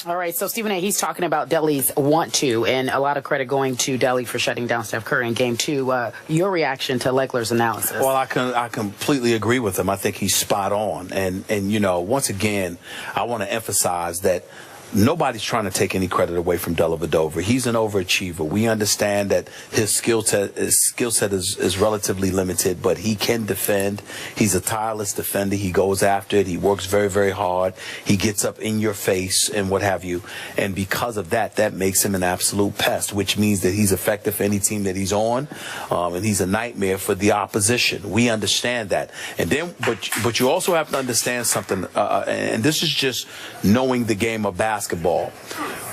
All right, so Stephen A., he's talking about Delhi's want to, and a lot of credit going to Delhi for shutting down Steph Curry in Game 2. Your reaction to Legler's analysis? Well, I completely agree with him. I think he's spot on. And you know, once again, I want to emphasize that nobody's trying to take any credit away from Dellavedova. He's an overachiever. We understand that his skill set is relatively limited, but he can defend. He's a tireless defender. He goes after it. He works very, very hard. He gets up in your face and what have you. And because of that, that makes him an absolute pest, which means that he's effective for any team that he's on, and he's a nightmare for the opposition. We understand that. And then, but you also have to understand something, and this is just knowing the game of basketball.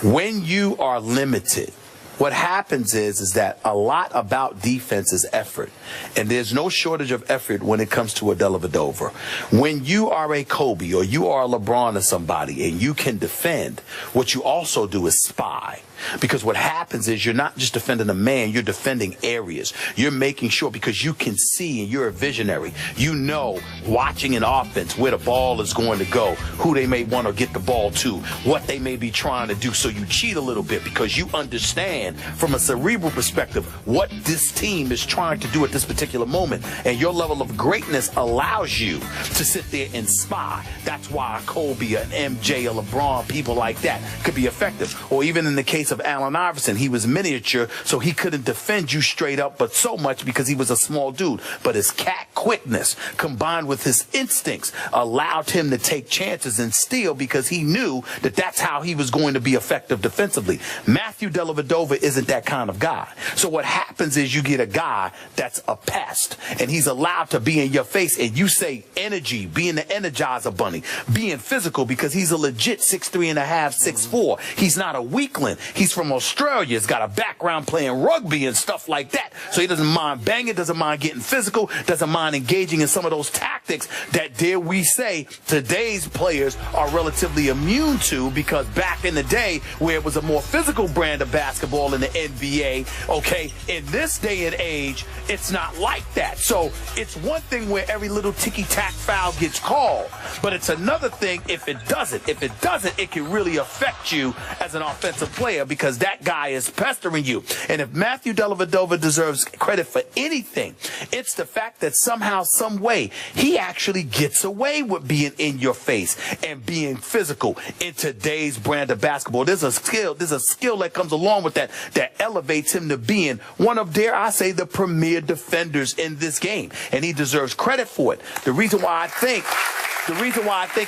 When you are limited, what happens is that a lot about defense is effort. And there's no shortage of effort when it comes to a Dellavedova. When you are a Kobe or you are a LeBron or somebody and you can defend, what you also do is spy. Because what happens is you're not just defending a man, you're defending areas. You're making sure, because you can see and you're a visionary. You know, watching an offense, where the ball is going to go, who they may want to get the ball to, what they may be trying to do. So you cheat a little bit because you understand from a cerebral perspective what this team is trying to do at this particular moment. And your level of greatness allows you to sit there and spy. That's why a Kobe, an MJ, a LeBron, people like that could be effective. Or even in the case of Allen Iverson, he was miniature, so he couldn't defend you straight up, but so much because he was a small dude. But his cat quickness combined with his instincts allowed him to take chances and steal, because he knew that that's how he was going to be effective defensively. Matthew Dellavedova isn't that kind of guy. So what happens is you get a guy that's a pest, and he's allowed to be in your face, and you say energy, being the Energizer Bunny, being physical, because he's a legit 6'3.5", 6'4". He's not a weakling. He's from Australia. He's got a background playing rugby and stuff like that. So he doesn't mind banging, doesn't mind getting physical, doesn't mind engaging in some of those tactics that, dare we say, today's players are relatively immune to, because back in the day where it was a more physical brand of basketball in the NBA, okay, in this day and age, it's not like that. So it's one thing where every little ticky-tack foul gets called, but it's another thing if it doesn't. If it doesn't, it can really affect you as an offensive player, because that guy is pestering you. And if Matthew Dellavedova deserves credit for anything, it's the fact that somehow, some way, he actually gets away with being in your face and being physical in today's brand of basketball. There's a skill that comes along with that elevates him to being one of, dare I say, the premier defenders in this game. And he deserves credit for it. The reason why I think,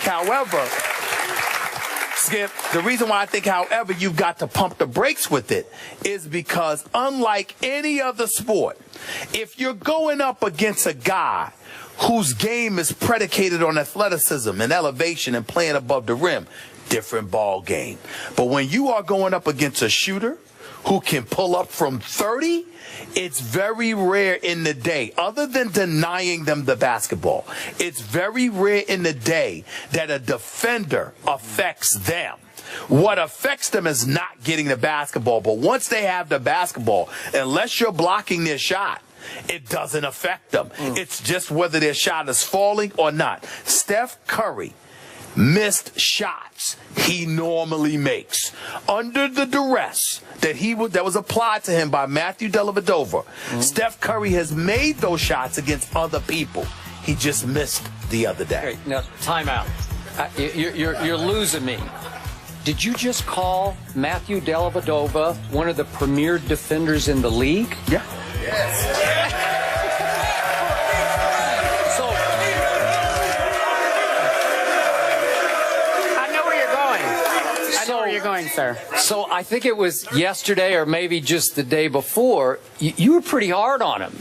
however, Skip, the reason why I think, however, you've got to pump the brakes with it is because, unlike any other sport, if you're going up against a guy whose game is predicated on athleticism and elevation and playing above the rim, different ball game. But when you are going up against a shooter who can pull up from 30, it's very rare in the day, other than denying them the basketball, it's very rare in the day that a defender affects them. What affects them is not getting the basketball, but once they have the basketball, unless you're blocking their shot, it doesn't affect them. It's just whether their shot is falling or not. Steph Curry missed shots he normally makes under the duress that was applied to him by Matthew Dellavedova. Steph Curry has made those shots against other people. He just missed the other day. Okay, now, time out. You're losing me. Did you just call Matthew Dellavedova one of the premier defenders in the league? Yeah. Yes. You're going, sir. So I think it was yesterday or maybe just the day before, you were pretty hard on him.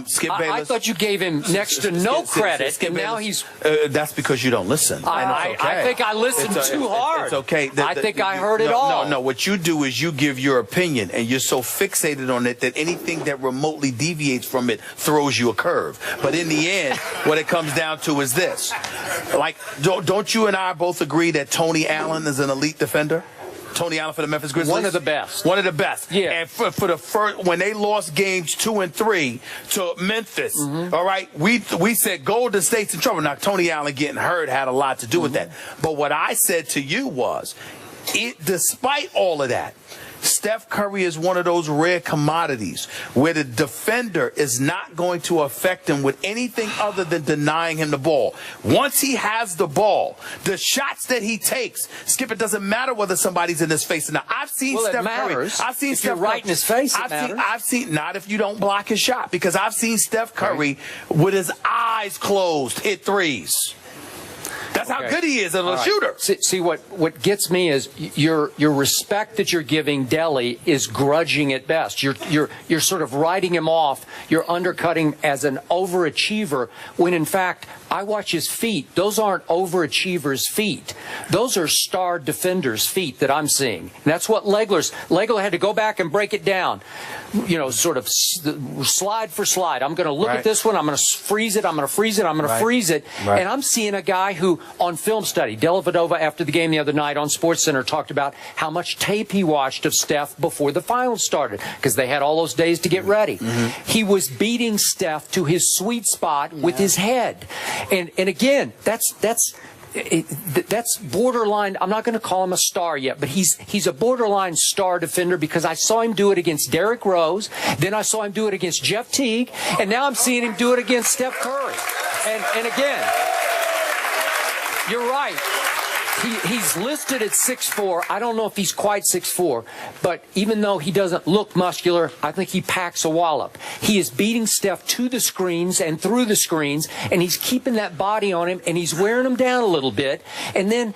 Skip Bayless. I thought you gave him next to no credit, Skip and now Bayless. he's... that's because you don't listen. I think I listened too hard. It's okay. I think I heard it all. No, what you do is you give your opinion, and you're so fixated on it that anything that remotely deviates from it throws you a curve. But in the end, what it comes down to is this. Like, don't you and I both agree that Tony Allen is an elite defender? Tony Allen for the Memphis Grizzlies? One of the best. One of the best. Yeah. And for the first, when they lost games 2 and 3 to Memphis, all right, we said Golden State's in trouble. Now, Tony Allen getting hurt had a lot to do with that. But what I said to you was, Despite all of that, Steph Curry is one of those rare commodities where the defender is not going to affect him with anything other than denying him the ball. Once he has the ball, the shots that he takes, Skip, it doesn't matter whether somebody's in his face or not. I've seen Steph Curry. I've seen Steph Curry right in his face. I've seen not if you don't block his shot, because I've seen Steph Curry with his eyes closed hit threes. That's how good he is as a shooter. See, what gets me is your respect that you're giving Delly is grudging at best. You're sort of writing him off. You're undercutting as an overachiever when in fact I watch his feet. Those aren't overachievers' feet. Those are star defenders' feet that I'm seeing. And that's what Legler had to go back and break it down. You know, sort of slide for slide. I'm going to look at this one. I'm going to freeze it. I'm going to freeze it. I'm going to freeze it. And I'm seeing a guy who, on film study, Dellavedova after the game the other night on SportsCenter talked about how much tape he watched of Steph before the finals started because they had all those days to get ready. He was beating Steph to his sweet spot with his head. And again, that's borderline. I'm not going to call him a star yet, but he's a borderline star defender because I saw him do it against Derrick Rose, then I saw him do it against Jeff Teague, and now I'm seeing him do it against Steph Curry. And again, you're right. He's listed at 6'4". I don't know if he's quite 6'4", but even though he doesn't look muscular, I think he packs a wallop. He is beating Steph to the screens and through the screens, and he's keeping that body on him, and he's wearing him down a little bit. And then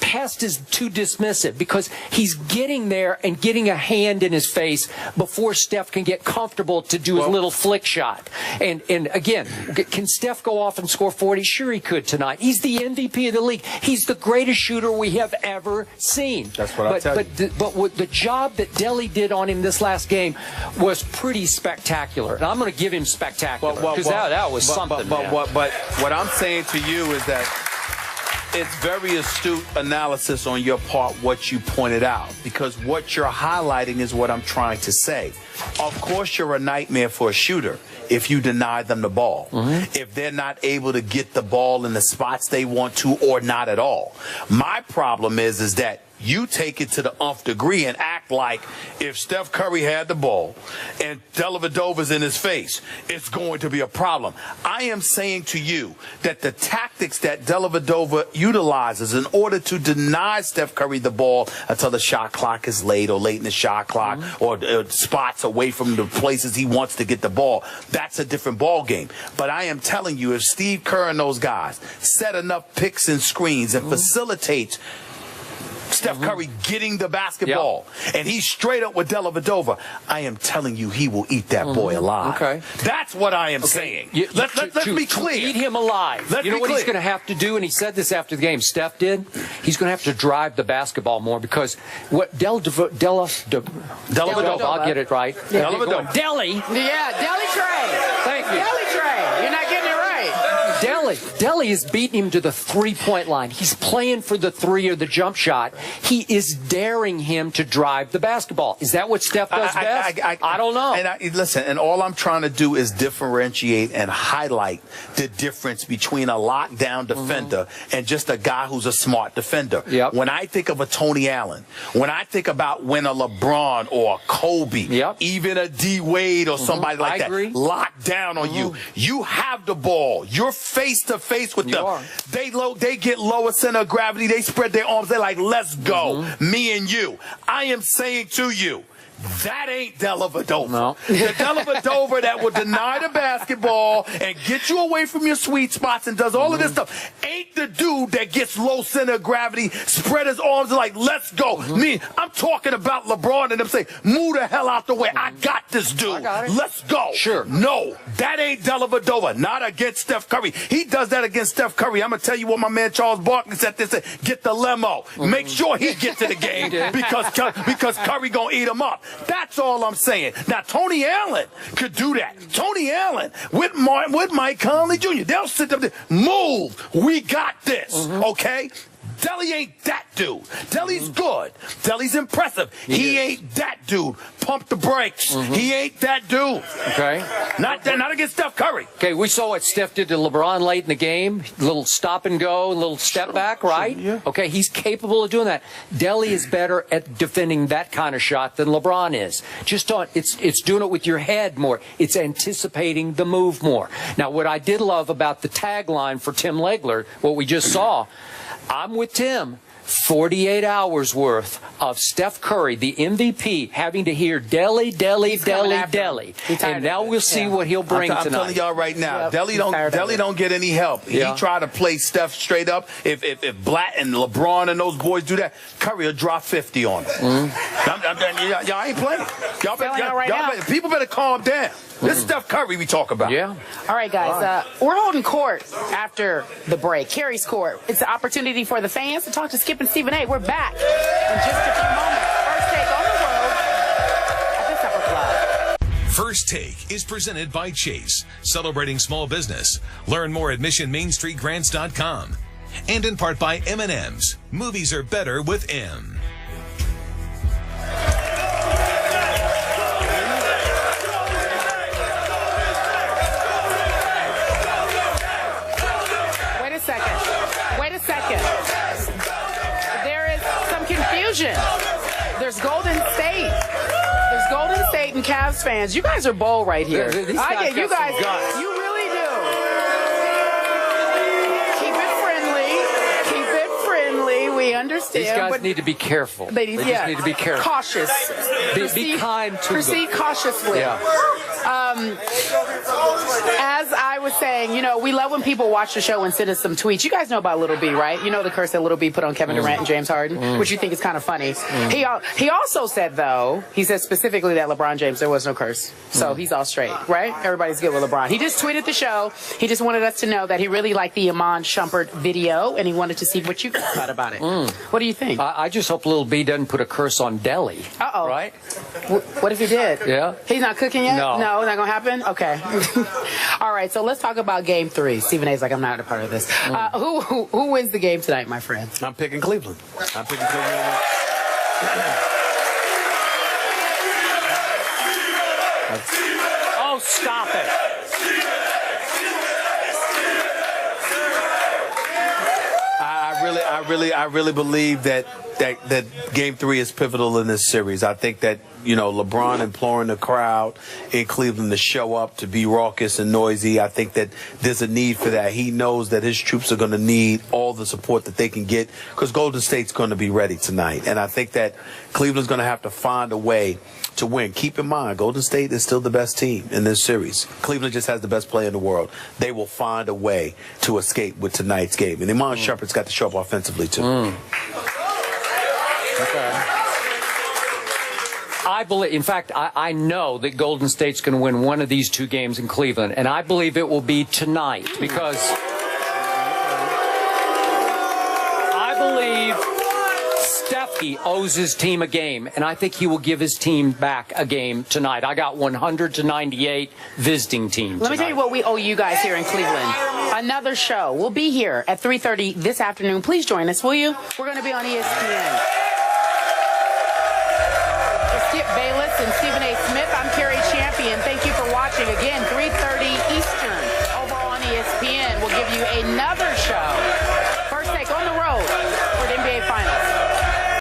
past is too dismissive because he's getting there and getting a hand in his face before Steph can get comfortable to do his little flick shot. And again, can Steph go off and score 40? Sure he could tonight. He's the MVP of the league. He's the greatest shooter we have ever seen. That's what I tell you. But the job that Delly did on him this last game was pretty spectacular. And I'm going to give him spectacular because that was something. But what I'm saying to you is that it's very astute analysis on your part, what you pointed out, because what you're highlighting is what I'm trying to say. Of course, you're a nightmare for a shooter if you deny them the ball, if they're not able to get the ball in the spots they want to or not at all. My problem is that you take it to the nth degree and act like if Steph Curry had the ball and Dellavedova's in his face, it's going to be a problem. I am saying to you that the tactics that Dellavedova utilizes in order to deny Steph Curry the ball until the shot clock is late or late in the shot clock or spots away from the places he wants to get the ball, that's a different ball game. But I am telling you, if Steve Kerr and those guys set enough picks and screens and facilitate Steph Curry getting the basketball, and he's straight up with Dellavedova, I am telling you he will eat that boy alive. Okay. That's what I am saying. Let's be clear. To eat him alive. You know what he's going to have to do, and he said this after the game, Steph did? He's going to have to drive the basketball more because what Dellavedova, I'll get it right. Dellavedova. Delly. Yeah, Delly Trey. Thank you. Delly Trey. You're not getting it right. Delly is beating him to the three-point line. He's playing for the three or the jump shot. He is daring him to drive the basketball. Is that what Steph does best? I don't know. And listen, and all I'm trying to do is differentiate and highlight the difference between a lockdown defender and just a guy who's a smart defender. When I think of a Tony Allen, when I think about when a LeBron or a Kobe, even a D Wade or somebody like that, locked down on you, you have the ball. You're face to face with them. They get lower center of gravity. They spread their arms. They're like, let's go, me and you. I am saying to you, that ain't Dellavedova. No. The Dellavedova that will deny the basketball and get you away from your sweet spots and does all of this stuff ain't the dude that gets low center of gravity, spread his arms and like, let's go. Me, I'm talking about LeBron and them saying, move the hell out the way. I got this dude. Let's go. Sure. No, that ain't Dellavedova. Not against Steph Curry. He does that against Steph Curry. I'm going to tell you what my man Charles Barkley said. This, get the limo. Make sure he gets to the game because Curry going to eat him up. That's all I'm saying. Now, Tony Allen could do that. Tony Allen with Mike Conley Jr. They'll sit up there. Move. We got this. Okay? Delly ain't that dude. Delly's good. Delly's impressive. He ain't that dude. Pump the brakes. He ain't that dude. Okay. Not against Steph Curry. Okay, we saw what Steph did to LeBron late in the game. Little stop and go, little step back, right? Yeah. Okay, he's capable of doing that. Delly is better at defending that kind of shot than LeBron is. It's doing it with your head more. It's anticipating the move more. Now, what I did love about the tagline for Tim Legler, what we just saw, I'm with Tim. 48 hours worth of Steph Curry, the MVP, having to hear Delly, Delly, Delly, Delly. And now we'll see what he'll bring tonight. I'm telling y'all right now, Delly don't get any help. He try to play Steph straight up. If Blatt and LeBron and those boys do that, Curry will drop 50 on them. Y'all ain't playing. People better calm down. This is Steph Curry we talk about. Yeah. All right, guys. We're holding court after the break. Carrie's court. It's an opportunity for the fans to talk to Skip and Stephen A. We're back in just a few moments. First Take on the road at the Supper Club. First Take is presented by Chase, celebrating small business. Learn more at missionmainstreetgrants.com. And in part by M&M's. Movies are better with M. There is some confusion. There's Golden State. There's Golden State and Cavs fans. You guys are bold right here. I get you guys. You really do. Keep it friendly. Keep it friendly. We understand. These guys need to be careful. They just need to be careful. Cautious. Be kind to them. Proceed cautiously. Yeah. As I was saying, we love when people watch the show and send us some tweets. You guys know about Little B, right? You know the curse that Little B put on Kevin Durant and James Harden, which you think is kind of funny. He also said, though, he said specifically that LeBron James, there was no curse. So he's all straight, right? Everybody's good with LeBron. He just tweeted the show. He just wanted us to know that he really liked the Iman Shumpert video, and he wanted to see what you guys thought about it. What do you think? I just hope Little B doesn't put a curse on Delly. Uh-oh. Right? What if he did? Yeah. He's not cooking yet? No. No, not going to happen? Okay. All right, so let's talk about Game 3. Stephen A's like, I'm not a part of this. Who wins the game tonight, my friend? I'm picking Cleveland. Oh, stop it. I really believe that Game 3 is pivotal in this series. I think that, LeBron imploring the crowd in Cleveland to show up, to be raucous and noisy. I think that there's a need for that. He knows that his troops are going to need all the support that they can get because Golden State's going to be ready tonight. And I think that Cleveland's going to have to find a way to win. Keep in mind, Golden State is still the best team in this series. Cleveland just has the best player in the world. They will find a way to escape with tonight's game. And Iman Shumpert's got to show up offensively, too. Okay. I know that Golden State's going to win one of these two games in Cleveland, and I believe it will be tonight because I believe Steffi owes his team a game, and I think he will give his team back a game tonight. I got 100-98 visiting team Let me tell you what we owe you guys here in Cleveland. Another show. We'll be here at 3:30 this afternoon. Please join us, will you? We're going to be on ESPN. Skip Bayless and